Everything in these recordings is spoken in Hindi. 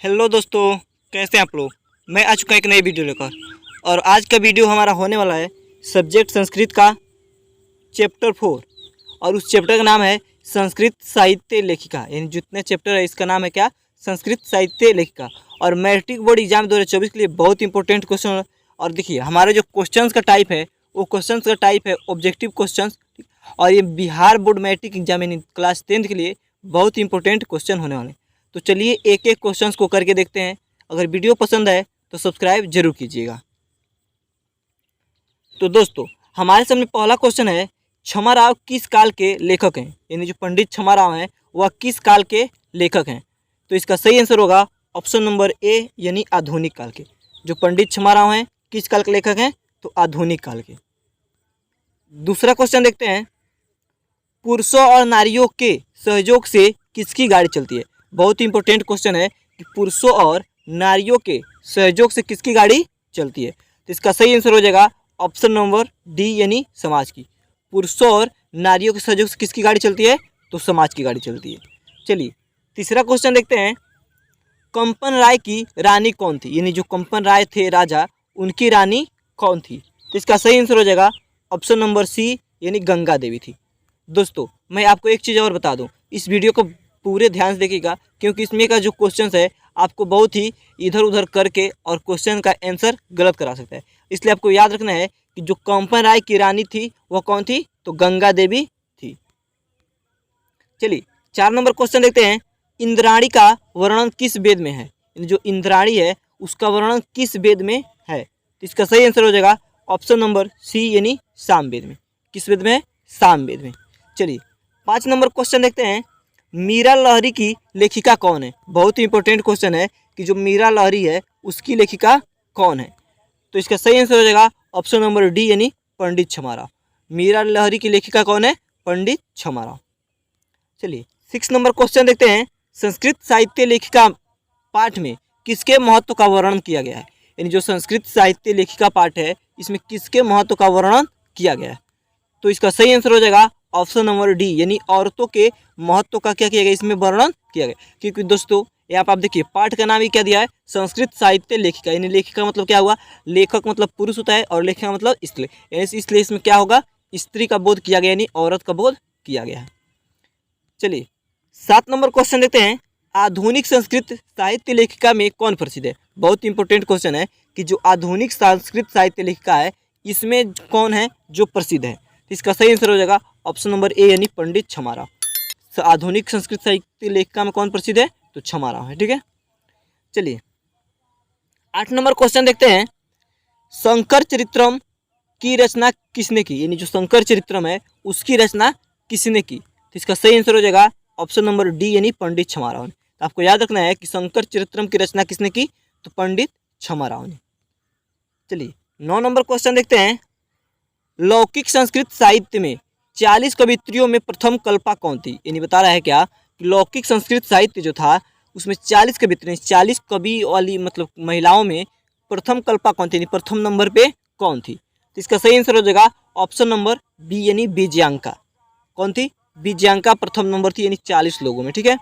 हेलो दोस्तों, कैसे हैं आप लोग। मैं आ चुका एक नई वीडियो लेकर और आज का वीडियो हमारा होने वाला है सब्जेक्ट संस्कृत का चैप्टर 4 और उस चैप्टर का नाम है संस्कृत साहित्य लेखिका। यानी जितने चैप्टर है इसका नाम है क्या, संस्कृत साहित्य लेखिका। और मैट्रिक बोर्ड एग्जाम 2024 के लिए बहुत इंपॉर्टेंट क्वेश्चन। और देखिए हमारे जो क्वेश्चंस का टाइप है वो क्वेश्चंस का टाइप है ऑब्जेक्टिव क्वेश्चंस। और ये बिहार बोर्ड मैट्रिक एग्जाम यानी क्लास 10th के लिए बहुत इंपॉर्टेंट क्वेश्चन होने वाले हैं। तो चलिए एक एक क्वेश्चंस को करके देखते हैं। अगर वीडियो पसंद है तो सब्सक्राइब जरूर कीजिएगा। तो दोस्तों हमारे सामने पहला क्वेश्चन है, छमाराव किस काल के लेखक हैं। यानी जो पंडित छमाराव हैं वह किस काल के लेखक हैं। तो इसका सही आंसर होगा ऑप्शन नंबर ए यानी आधुनिक काल के। जो पंडित छमाराव हैं किस काल के लेखक हैं, तो आधुनिक काल के। दूसरा क्वेश्चन देखते हैं, पुरुषों और नारियों के सहयोग से किसकी गाड़ी चलती है। बहुत इंपॉर्टेंट क्वेश्चन है कि पुरुषों और नारियों के सहयोग से किसकी गाड़ी चलती है। तो इसका सही आंसर हो जाएगा ऑप्शन नंबर डी यानी समाज की। पुरुषों और नारियों के सहयोग से किसकी गाड़ी चलती है, तो समाज की गाड़ी चलती है। चलिए तीसरा क्वेश्चन देखते हैं, कंपन राय की रानी कौन थी। यानी जो कंपन राय थे राजा, उनकी रानी कौन थी। तो इसका सही आंसर हो जाएगा ऑप्शन नंबर सी यानी गंगा देवी थी। दोस्तों मैं आपको एक चीज़ और बता दूं, इस वीडियो को पूरे ध्यान से देखिएगा क्योंकि इसमें का जो क्वेश्चंस है आपको बहुत ही इधर उधर करके और क्वेश्चन का आंसर गलत करा सकता है। इसलिए आपको याद रखना है कि जो कंपन राय की रानी थी वह कौन थी, तो गंगा देवी थी। चलिए 4 नंबर क्वेश्चन देखते हैं, इंद्राणी का वर्णन किस वेद में है। जो इंद्राणी है उसका वर्णन किस वेद में है। तो इसका सही आंसर हो जाएगा ऑप्शन नंबर सी यानी साम वेद में। किस वेद में है, साम वेद में। चलिए 5 नंबर क्वेश्चन देखते हैं, मीरा लहरी की लेखिका कौन है। बहुत ही इंपॉर्टेंट क्वेश्चन है कि जो मीरा लहरी है उसकी लेखिका कौन है। तो इसका सही आंसर हो जाएगा ऑप्शन नंबर डी यानी पंडित छमाराव। मीरा लहरी की लेखिका कौन है, पंडित छमाराव। चलिए 6 नंबर क्वेश्चन देखते हैं, संस्कृत साहित्य लेखिका पाठ में किसके महत्व का वर्णन किया गया है। यानी जो संस्कृत साहित्य लेखिका पाठ है इसमें किसके महत्व का वर्णन किया गया है। तो इसका सही आंसर हो जाएगा ऑप्शन नंबर डी यानी औरतों के महत्व का क्या किया गया, इसमें वर्णन किया गया। क्योंकि दोस्तों यहाँ पर आप देखिए पाठ का नाम ही क्या दिया है, संस्कृत साहित्य लेखिका। यानी लेखिका मतलब क्या हुआ, लेखक मतलब पुरुष होता है और लेखिका मतलब स्त्री। इसलिए इसमें क्या होगा, स्त्री का बोध किया गया यानी औरत का बोध किया गया है। चलिए 7 नंबर क्वेश्चन देखते हैं, आधुनिक संस्कृत साहित्य लेखिका में कौन प्रसिद्ध है। बहुत इंपॉर्टेंट क्वेश्चन है कि जो आधुनिक संस्कृत साहित्य लेखिका है इसमें कौन है जो प्रसिद्ध है। तो इसका सही आंसर हो जाएगा ऑप्शन नंबर ए यानी पंडित छमाराव। आधुनिक संस्कृत साहित्य लेखिका में कौन प्रसिद्ध है, तो छमाराव है। ठीक है। चलिए 8 नंबर क्वेश्चन देखते हैं, शंकर चरित्रम की रचना किसने की। यानी जो शंकर चरित्रम है उसकी रचना किसने की। तो इसका सही आंसर हो जाएगा ऑप्शन नंबर डी यानी पंडित छमाराव ने। तो आपको याद रखना है कि शंकर चरित्रम की रचना किसने की, तो पंडित छमाराव ने। चलिए 9 नंबर क्वेश्चन देखते हैं, लौकिक संस्कृत साहित्य में 40 कवित्रियों में प्रथम कल्पा कौन थी। यानी बता रहा है क्या कि लौकिक संस्कृत साहित्य जो था उसमें 40 कवित्रियाँ 40 कवि वाली मतलब महिलाओं में प्रथम कल्पा कौन थी, यानी प्रथम नंबर पे कौन थी। तो इसका सही आंसर हो जाएगा ऑप्शन नंबर बी यानी विजयांका। कौन थी, विजयांका प्रथम नंबर थी यानी 40 लोगों में। ठीक है।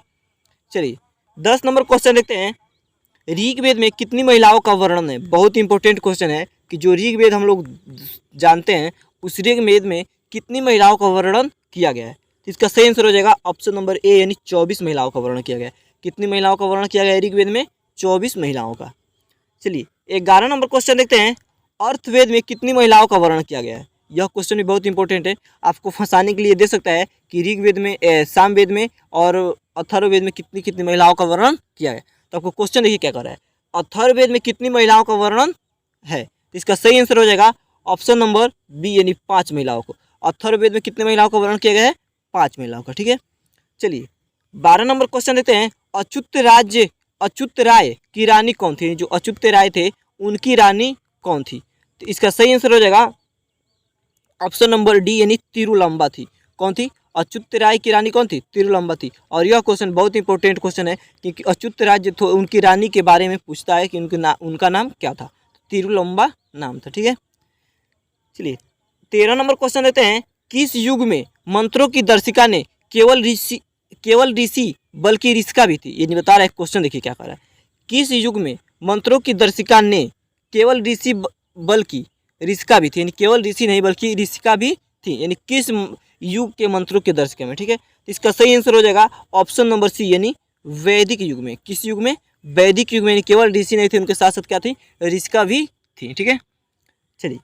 चलिए 10 नंबर क्वेश्चन देखते हैं, ऋग्वेद में कितनी महिलाओं का वर्णन है। बहुत इंपॉर्टेंट क्वेश्चन है कि जो ऋग्वेद हम लोग जानते हैं उस ऋग्वेद में कितनी महिलाओं का वर्णन किया गया है। तो इसका सही आंसर हो जाएगा ऑप्शन नंबर ए यानी 24 महिलाओं का वर्णन किया गया है। कितनी महिलाओं का वर्णन किया गया है ऋग्वेद में, 24 महिलाओं का। चलिए 11 नंबर क्वेश्चन देखते हैं, अर्थवेद में कितनी महिलाओं का वर्णन किया गया है। यह क्वेश्चन भी बहुत इंपॉर्टेंट है, आपको फंसाने के लिए दे सकता है कि ऋग्वेद में सामवेद में और अथर्ववेद में कितनी कितनी महिलाओं का वर्णन किया है। तो आपको क्वेश्चन देखिए क्या कर रहा है, अथर्ववेद में कितनी महिलाओं का वर्णन है। तो इसका सही आंसर हो जाएगा ऑप्शन नंबर बी यानी 5 महिलाओं को। अथर्ववेद में कितने महिलाओं का वर्णन किया गया है, 5 महिलाओं का। ठीक है। चलिए 12 नंबर क्वेश्चन देते हैं, अच्युत राय की रानी कौन थी। जो अच्युत राय थे उनकी रानी कौन थी। तो इसका सही आंसर हो जाएगा ऑप्शन नंबर डी यानी तिरुलंबा थी। कौन थी, अच्युत राय की रानी कौन थी, तिरुलंबा थी। और यह क्वेश्चन बहुत इंपॉर्टेंट क्वेश्चन है क्योंकि अच्युत राय जो उनकी रानी के बारे में पूछता है कि उनका नाम क्या था, तिरुलंबा नाम था। ठीक है। चलिए 13 नंबर क्वेश्चन देते हैं, किस युग में मंत्रों की दर्शिका ने केवल ऋषि बल्कि ऋषिका भी थी। ये नहीं बता रहा है, क्वेश्चन देखिए क्या कर रहा है, किस युग में मंत्रों की दर्शिका ने केवल ऋषि बल्कि ऋषिका भी थी, यानी केवल ऋषि नहीं बल्कि ऋषिका भी थी, यानी किस युग के मंत्रों के दर्शिका में। ठीक है, तो इसका सही आंसर हो जाएगा ऑप्शन नंबर सी, यानी वैदिक युग में। किस युग में? वैदिक युग में, यानी केवल ऋषि नहीं थे, उनके साथ साथ क्या थी? ऋषिका भी थी। ठीक है, चलिए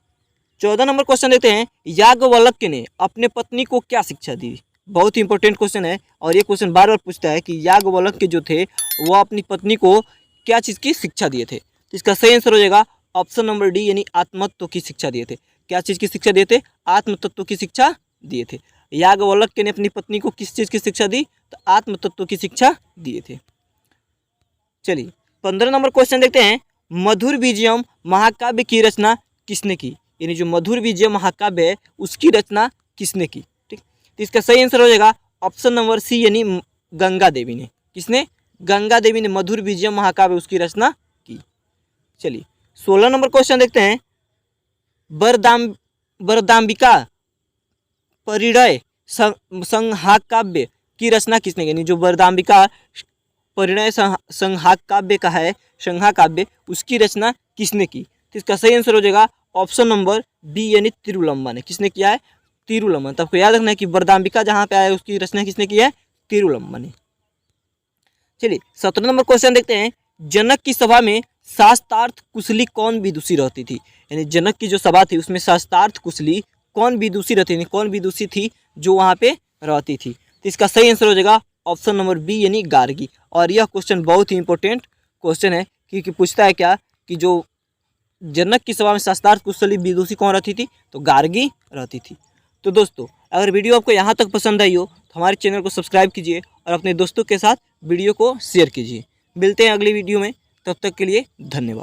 14 नंबर क्वेश्चन देखते हैं। याज्ञवल्क्य ने अपने पत्नी को क्या शिक्षा दी? बहुत ही इंपॉर्टेंट क्वेश्चन है और ये क्वेश्चन बार बार पूछता है कि याज्ञवल्क्य जो थे वो अपनी पत्नी को क्या चीज़ की शिक्षा दिए थे। तो इसका सही आंसर हो जाएगा ऑप्शन नंबर डी, यानी आत्मतत्व की शिक्षा दिए थे। क्या चीज़ की शिक्षा दिए थे? आत्मतत्व की शिक्षा दिए थे। याज्ञवल्क्य ने अपनी पत्नी को किस चीज़ की शिक्षा दी? तो आत्मतत्व की शिक्षा दिए थे। चलिए 15 नंबर क्वेश्चन देखते हैं। मधुर विजयम महाकाव्य की रचना किसने की? यानी जो मधुर विजय महाकाव्य है उसकी रचना किसने की? ठीक, तो इसका सही आंसर हो जाएगा ऑप्शन नंबर सी, यानी गंगा देवी ने। किसने? गंगा देवी ने मधुर विजय महाकाव्य उसकी रचना की। चलिए 16 नंबर क्वेश्चन देखते हैं। वरदाम्बिका परिणय संहाकाव्य की रचना किसने की? यानी जो वरदाम्बिका परिणय संहाकाव्य का है, संहाकाव्य, उसकी रचना किसने की? तो इसका सही आंसर हो जाएगा ऑप्शन नंबर बी, यानी तिरुलंबा ने। किसने किया है? तिरुलंबा। तो आपको याद रखना है कि वरदाम्बिका जहाँ पे आया उसकी रचना किसने की है? तिरुलंबा ने। चलिए 17 नंबर क्वेश्चन देखते हैं। जनक की सभा में शास्त्रार्थ कुशली कौन विदुषी रहती थी? यानी जनक की जो सभा थी उसमें शास्त्रार्थ कुशली कौन विदुषी रहती थी? कौन विदुषी थी जो वहाँ पे रहती थी? तो इसका सही आंसर हो जाएगा ऑप्शन नंबर बी, यानी गार्गी। और यह क्वेश्चन बहुत ही इंपॉर्टेंट क्वेश्चन है क्योंकि पूछता है क्या कि जो जनक की सभा में शास्त्रार्थ कुशली विदुषी कौन रहती थी? तो गार्गी रहती थी। तो दोस्तों अगर वीडियो आपको यहाँ तक पसंद आई हो तो हमारे चैनल को सब्सक्राइब कीजिए और अपने दोस्तों के साथ वीडियो को शेयर कीजिए। मिलते हैं अगली वीडियो में, तब तक के लिए धन्यवाद।